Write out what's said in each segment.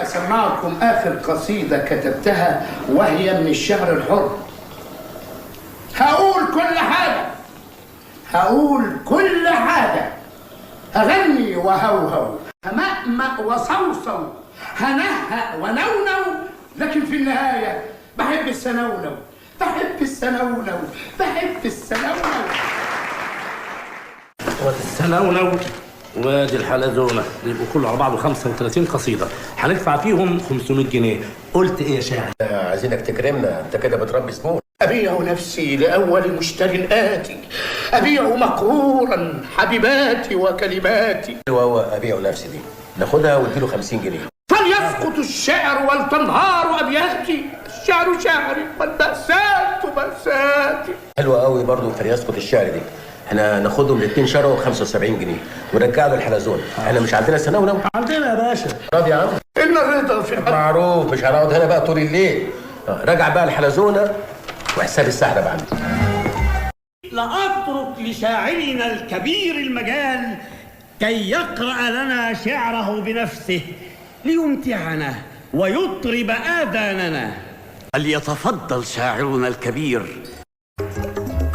أسمعكم آخر قصيدة كتبتها وهي من الشعر الحر. هقول كل حاجة، هغني وهوهو، همأمأ وصوصو، هنهأ ونونو، لكن في النهاية بحب السنونو. السنونو وادي الحلزونة بيبقوا كله على بعضه 35 قصيدة، هندفع فيهم 500 جنيه. قلت ايه يا شاعر؟ عايزينك تكرمنا، انت كده بتربي زبون. أبيع نفسي لأول مشتر آتي، أبيع مقهورا حبيباتي وكلماتي. وهو ابيع نفسي دي ناخدها واديله 50 جنيه. فليسقط الشعر ولتنهار أبياتي، الشعر شعري والمأساة مأساتي. حلوه قوي برضه فليسقط الشعر دي. احنا ناخدهم الاثنين شروا 75 جنيه ونرجع له الحلزون. احنا مش عندنا سنه عندنا يا باشا. راضي يا عم؟ إن الرضا في الحق معروف، مش هنقعد هنا بقى طول الليل. راجع بقى الحلزونه وحساب السحر بقى عندي. لأترك لشاعرنا الكبير المجال كي يقرأ لنا شعره بنفسه ليمتعنا ويطرب آذاننا. فليتفضل شاعرنا الكبير.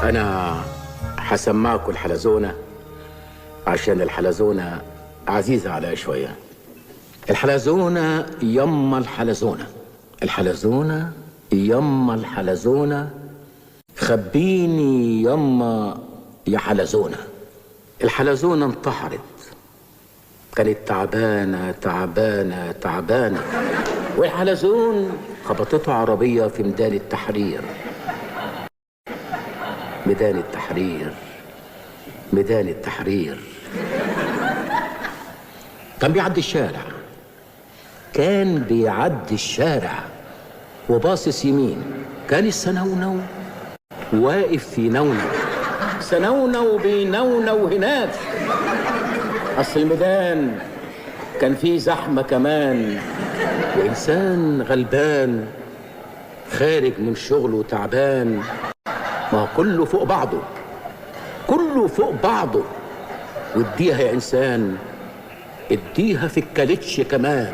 انا هسمعكم الحلزونه عشان الحلزونه عزيزه عليا شويه. الحلزونه يما الحلزونه، الحلزونه يما الحلزونه، خبيني يما يا حلزونه. الحلزونه انتحرت، كانت تعبانه، والحلزون خبطته عربيه في ميدان التحرير. ميدان التحرير كان بيعدي الشارع وباصص يمين، كان السنونو واقف في نونو، سنونو بينونو هناك. اصل الميدان كان فيه زحمه كمان، وانسان غلبان خارج من شغله تعبان. ما كله فوق بعضه، واديها يا انسان، اديها في الكالتش كمان.